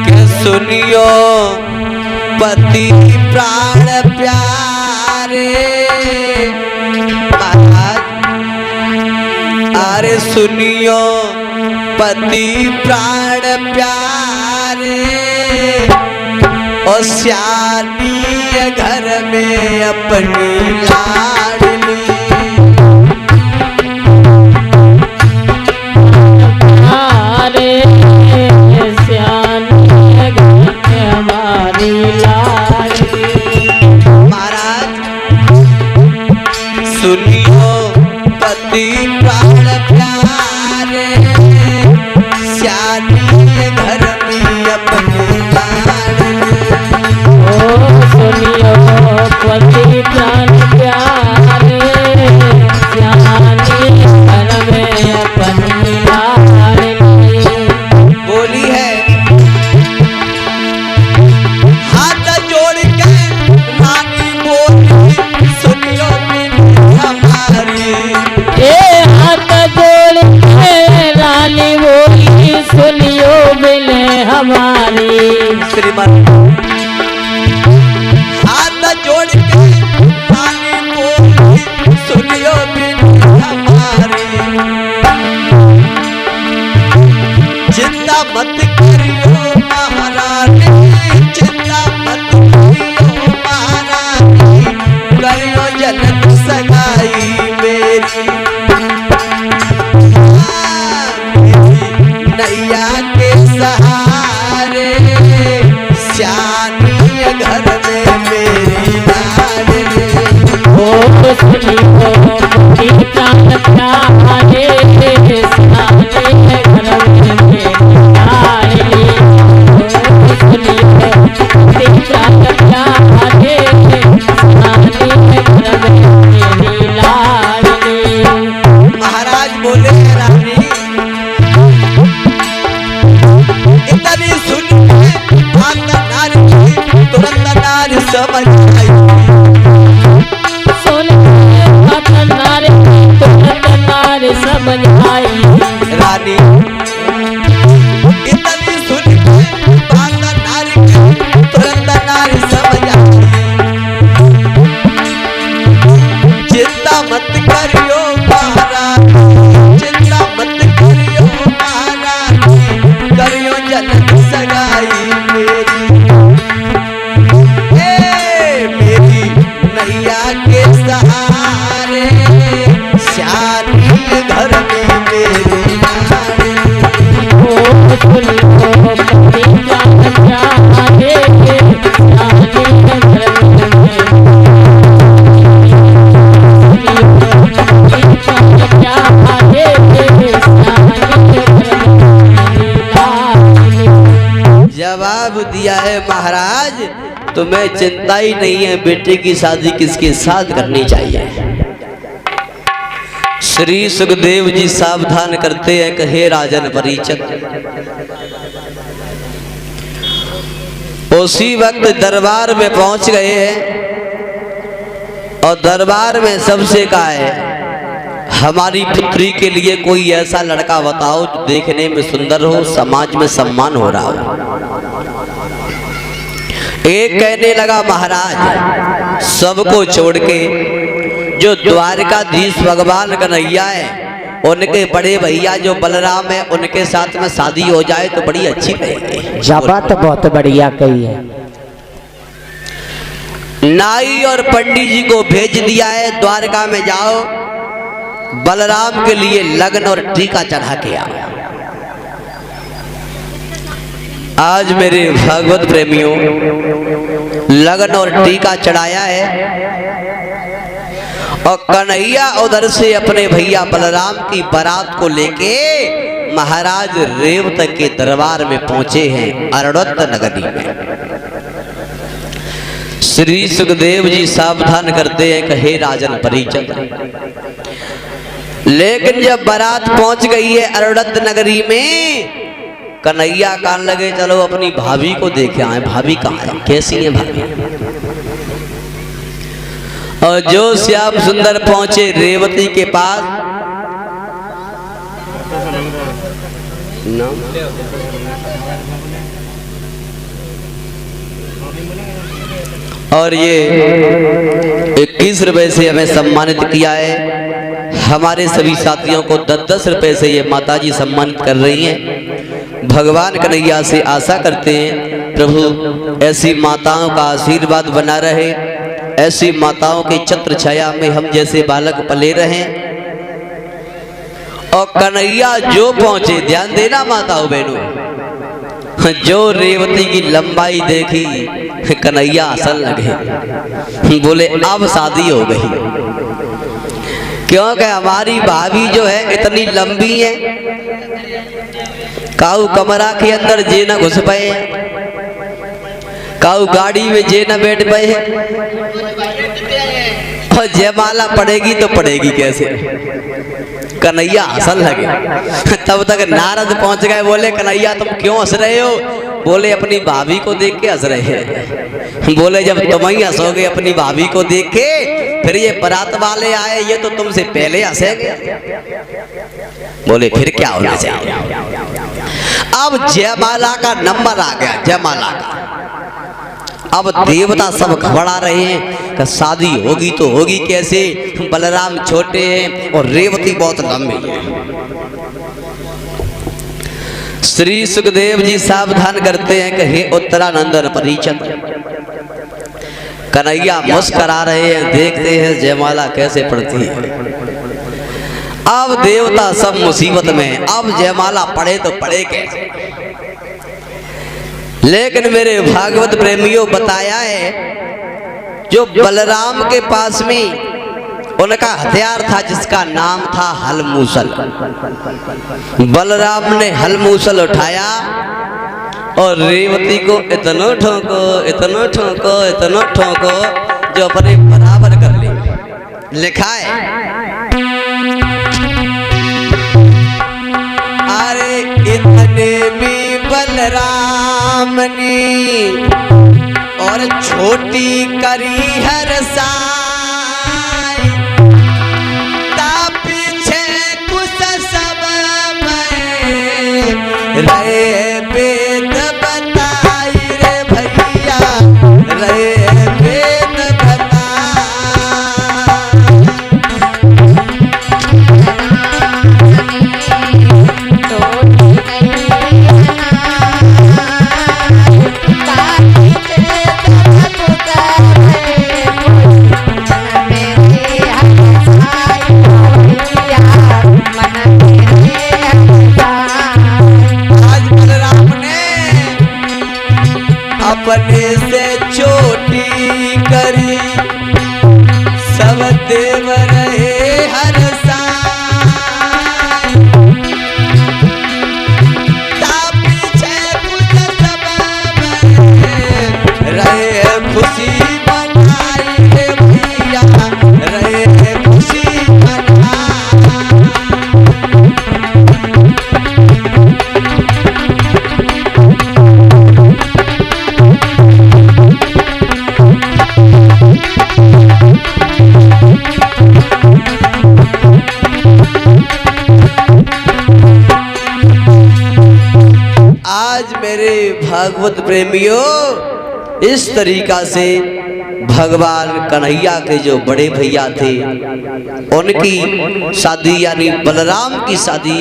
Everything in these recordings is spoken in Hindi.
के सुनियो पति प्राण प्यारे। अरे सुनियो पति प्राण प्यारे, और श्यानी घर में अपनी लाडली। अरे श्यानी घर में हमारी लाडली। महाराज सुनियो पति प्राण प्यारे, श्यानी घर में अपनी लाडली। सुनियो पति प्राण प्यारे, श्यानी घर में अपनी लाडली। बोली है हाथ जोड़ के रानी बोली, सुनियो हमारी। ए हाथ जोड़ के रानी बोली, सुनियो मिले हमारी। श्रीमन जोड़ के पानी बोली, सुनियो बिन हमारी। चिंता मत करियो महारानी, चिंता मत करियो महारानी, करियो जनक सगाई मेरी। नैया के सहारे, श्यानी घर में मेरी लाडली। सुनियो पति प्राण प्यारे, श्यानी घर में मेरी लाडली। सुनियो पति प्राण प्यारे, श्यानी घर में मेरी लाडली। महाराज बोले रानी इतनी सुन के बात नारी तुरंत नारी समझ आई। सुन के बात नारी तुरंत नारी समझ आई। रानी इतनी सुन के बात नारी तुरंत नारी समझ आई। चिंता मत करियो महारानी, चिंता मत करियो महारानी, करियो जनक सगाई मेरी। मेरी नैया के सहारे, श्यानी घर में मेरी लाडली। सुनियो पति प्राण प्यारे, श्यानी घर में मेरी जवाब दिया है महाराज, तुम्हें चिंता ही नहीं है बेटे की शादी किसके साथ करनी चाहिए। श्री सुखदेव जी सावधान करते हैं कि हे राजन परीक्षित, उसी वक्त दरबार में पहुंच गए हैं और दरबार में सबसे कहा है हमारी पुत्री के लिए कोई ऐसा लड़का बताओ जो देखने में सुंदर हो, समाज में सम्मान हो रहा हो। एक कहने लगा महाराज सबको छोड़ के जो द्वारकाधीश भगवान कन्हैया है उनके बड़े भैया जो बलराम है उनके साथ में शादी हो जाए तो बड़ी अच्छी रहेगी। बात तो बहुत बढ़िया कही है। नाई और पंडित जी को भेज दिया है द्वारका में जाओ बलराम के लिए लगन और टीका चढ़ा के आओ। आज मेरे भागवत प्रेमियों लगन और टीका चढ़ाया है और कन्हैया उधर से अपने भैया बलराम की बारात को लेके महाराज रेवत के दरबार में पहुंचे हैं अरण्वत नगरी में। श्री सुखदेव जी सावधान करते हैं कि हे राजन परीक्षित, लेकिन जब बारात पहुंच गई है अरण्वत नगरी में कन्हैया कहने लगे चलो अपनी भाभी को देखे आए, भाभी कहाँ है, कैसी है भाभी। और जो श्याम सुंदर पहुंचे रेवती के पास नाम और ये 21 रुपए से हमें सम्मानित किया है। हमारे सभी साथियों को 10-10 रुपए से ये माताजी सम्मानित कर रही हैं। भगवान कन्हैया से आशा करते हैं प्रभु ऐसी माताओं का आशीर्वाद बना रहे, ऐसी माताओं के छत्र छाया में हम जैसे बालक पले रहें और कन्हैया जो पहुंचे, ध्यान देना माताओं बहनों, जो रेवती की लंबाई देखी कन्हैया हंसन लगे, बोले अब शादी हो गई, क्योंकि हमारी भाभी जो है इतनी लंबी है, काऊ कमरा के अंदर जे न घुस पाए, काऊ गाड़ी में जे न बैठ पाए, और जयमाला पड़ेगी तो पड़ेगी कैसे। कन्हैया हंसन लगे। तब तक नारद पहुंच गए, बोले कन्हैया तुम क्यों हंस रहे हो? बोले अपनी भाभी को देख के हंस रहे हैं। बोले जब तुम ही हंसोगे अपनी भाभी को देख के, फिर ये बारात वाले आए, ये तो तुमसे पहले हंसेंगे। बोले फिर क्या होना चाहिए? अब जयमाला का नंबर आ गया, जयमाला का। अब देवता सब घबरा रहे हैं कि शादी होगी तो होगी कैसे, बलराम छोटे हैं और रेवती बहुत लंबी है। श्री सुखदेव जी सावधान करते हैं कि हे उत्तरानंदन परिचत, कन्हैया मुस्करा रहे हैं, देखते हैं जयमाला कैसे पड़ती है। अब देवता सब मुसीबत में, अब जयमाला पड़े तो पड़े कैसे। लेकिन मेरे भागवत प्रेमियों बताया है जो बलराम के पास में उनका हथियार था जिसका नाम था हलमूसल। बलराम ने हलमूसल उठाया और रेवती को इतना ठोको, इतना ठोको, इतना ठोको जो अपने बराबर कर ले। लिखा है अरे इतने भी बलराम ने और छोटी करी हर साई, ता पीछे कुछ सब में रहे वेद बताई रे भैया, रहे वेद बताई। अपने से छोटी करी सब देव रहे हर साई, ता पीछे कुछ सब में रहे खुशी मनाई रे भैया, रहे खुशी मनाई। आज मेरे भागवत प्रेमियों इस तरीका से भगवान कन्हैया के जो बड़े भैया थे उनकी शादी यानी बलराम की शादी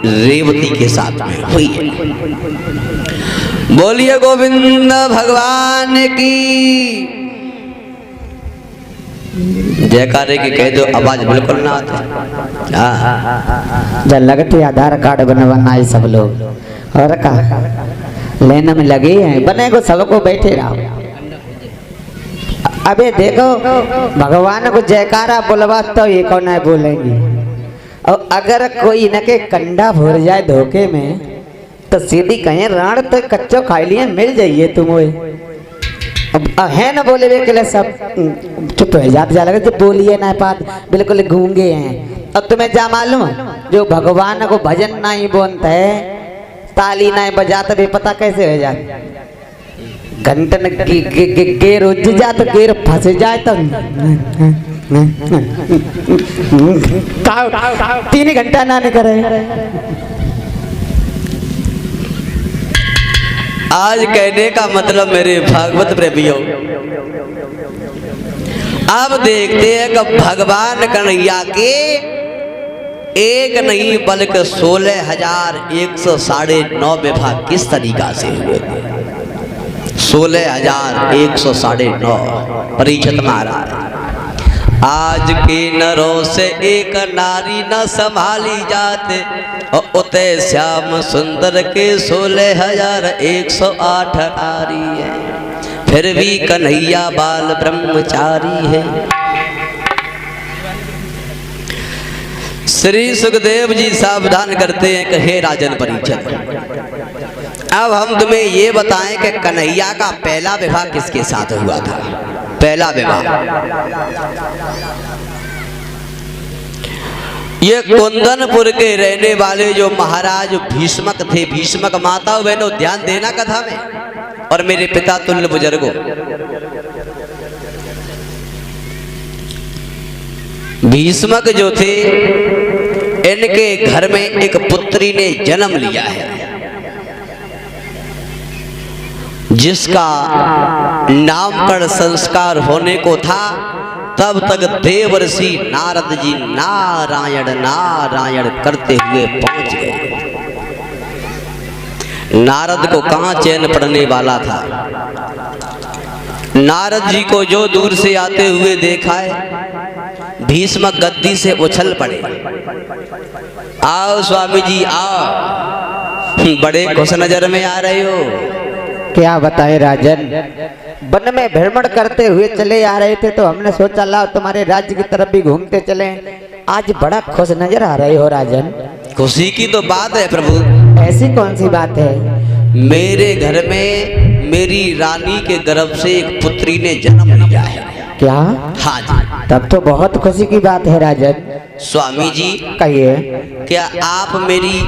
रेवती के साथ में हुई है। बोलिए गोविंद भगवान की जयकारे की कह दो, आवाज बिल्कुल ना आती। जब लगते आधार कार्ड बनवाना है सब लोग और का लेने में लगे हैं, बने को सबको बैठे रहो। अबे देखो भगवान को जयकारा बोलवा तो ये कौन है बोलेंगे, और अगर कोई इनके कंडा भर जाए धोखे में तो सीधी कहें राण तो कच्चो खाई लिए मिल जाइए तुम। अब है ना बोले वे के लिए सब चुप हो जाते जा लगे, जब बोलिए ना बात बिल्कुल गूंगे हैं। और तुम्हें क्या मालूम जो भगवान को भजन नहीं बोलता है, ताली नहीं बजाते भी पता कैसे हो जाए, घंटन गेर उज जा तो गेर फंस जाए तो 3 घंटा ना करे। आज कहने का मतलब मेरे भागवत प्रेमियों, अब देखते हैं कि भगवान कन्हैया के एक नहीं बल्कि 16,109 विवाह किस तरीका से हुए थे। 16,109 परीक्षित महाराज। आज के नरों से एक नारी न संभाली जाते, और उते श्याम सुंदर के 16,108 नारी है, फिर भी कन्हैया बाल ब्रह्मचारी है। श्री सुखदेव जी सावधान करते हैं कि हे राजन परीक्षित, अब हम तुम्हें ये बताएं कि कन्हैया का पहला विवाह किसके साथ हुआ था। पहला विवाह ये कुंदनपुर के रहने वाले जो महाराज भीष्मक थे, भीष्मक माता बहनों ध्यान देना कथा में, और मेरे पिता तुल्य बुजुर्गों, भीष्मक जो थे इनके घर में एक पुत्री ने जन्म लिया है, जिसका नामकरण संस्कार होने को था। तब तक देवर्षि नारद जी नारायण नारायण करते हुए पहुंच गए। नारद को कहां चैन पड़ने वाला था। नारद जी को जो दूर से आते हुए देखा है, भीष्मक गद्दी से उछल पड़े, आओ स्वामी जी आओ, बड़े खुश नजर में आ रहे हो। क्या बताए राजन, वन में भ्रमण करते हुए चले आ रहे थे तो हमने सोचा लाओ तुम्हारे राज्य की तरफ भी घूमते चले। आज बड़ा खुश नजर आ रहे हो राजन। खुशी की तो बात है प्रभु। ऐसी कौन सी बात है? मेरे घर में मेरी रानी के गर्भ से एक पुत्री ने जन्म लिया है। क्या? हाँ जी। तब तो बहुत खुशी की बात है राजन। स्वामी जी कहिए। क्या आप मेरी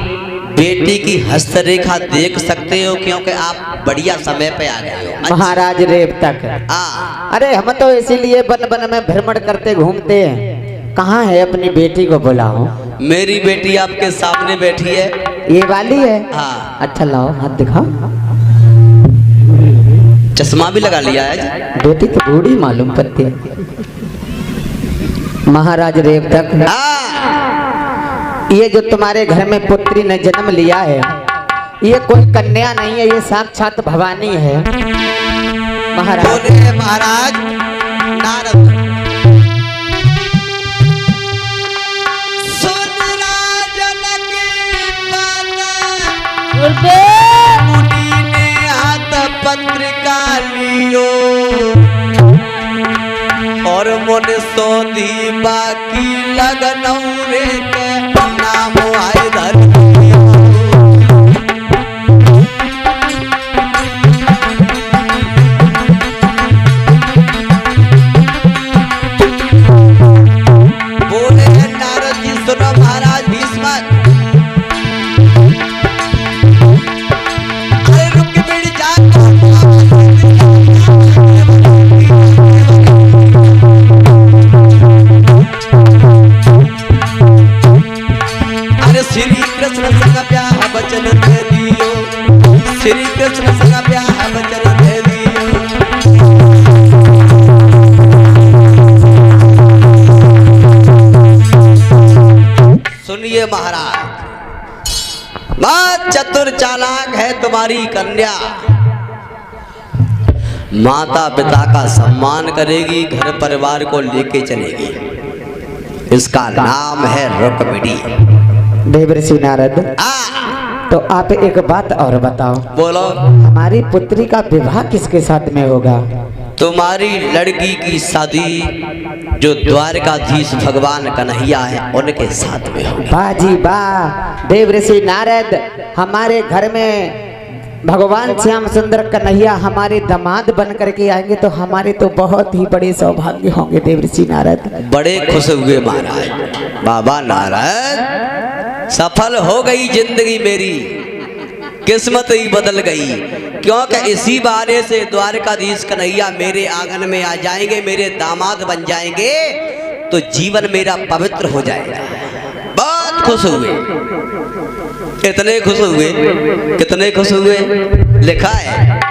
बेटी की हस्तरेखा देख सकते हो, क्योंकि आप बढ़िया समय पे आ गए हो। महाराज रेव तक? अरे हम तो इसीलिए वन वन में भ्रमण करते घूमते हैं। कहाँ है अपनी बेटी को बुलाओ। मेरी बेटी आपके सामने बैठी है। ये वाली है? हाँ। अच्छा लाओ हाथ दिखाओ। चश्मा भी लगा लिया है। बेटी तो बूढ़ी मालूम पड़ती है। महाराज रेव तक, ये जो तुम्हारे घर में पुत्री ने जन्म लिया है, ये कोई कन्या नहीं है, ये साक्षात भवानी है। महाराज बोले महाराज नारद, सुन राजन की बात, मुनि ने हाथ पत्रिका लियो, और मुन सोधी बाकी लगनऊ रे के नाम आए धरती। बोले नारद जी सुनो महाराज भीष्मक, अरे रुक बिड़ जा, श्री कृष्ण संग ब्याह बचन दे दियो, श्री कृष्ण संग ब्याह बचन दे दियो। सुनिए महाराज, बहुत चतुर चालाक है तुम्हारी कन्या। माता पिता का सम्मान करेगी, घर परिवार को लेके चलेगी। इसका नाम है रुक्मिणी। देवर्षि नारद, तो आप एक बात और बताओ। बोलो। हमारी पुत्री का विवाह किसके साथ में होगा? तुम्हारी लड़की की शादी जो द्वारकाधीश भगवान कन्हैया है उनके साथ में होगी। बाजी वाह देवर्षि नारद, हमारे घर में भगवान श्याम सुंदर कन्हैया हमारे दामाद बन करके आएंगे तो हमारे तो बहुत ही बड़े सौभाग्य होंगे देवर्षि नारद। बड़े खुश हुए महाराज। बाबा नारद, सफल हो गई जिंदगी मेरी, किस्मत ही बदल गई, क्योंकि इसी बारे से द्वारकाधीश कन्हैया मेरे आंगन में आ जाएंगे, मेरे दामाद बन जाएंगे, तो जीवन मेरा पवित्र हो जाएगा। बहुत खुश हुए, इतने खुश हुए, कितने खुश हुए। लिखा है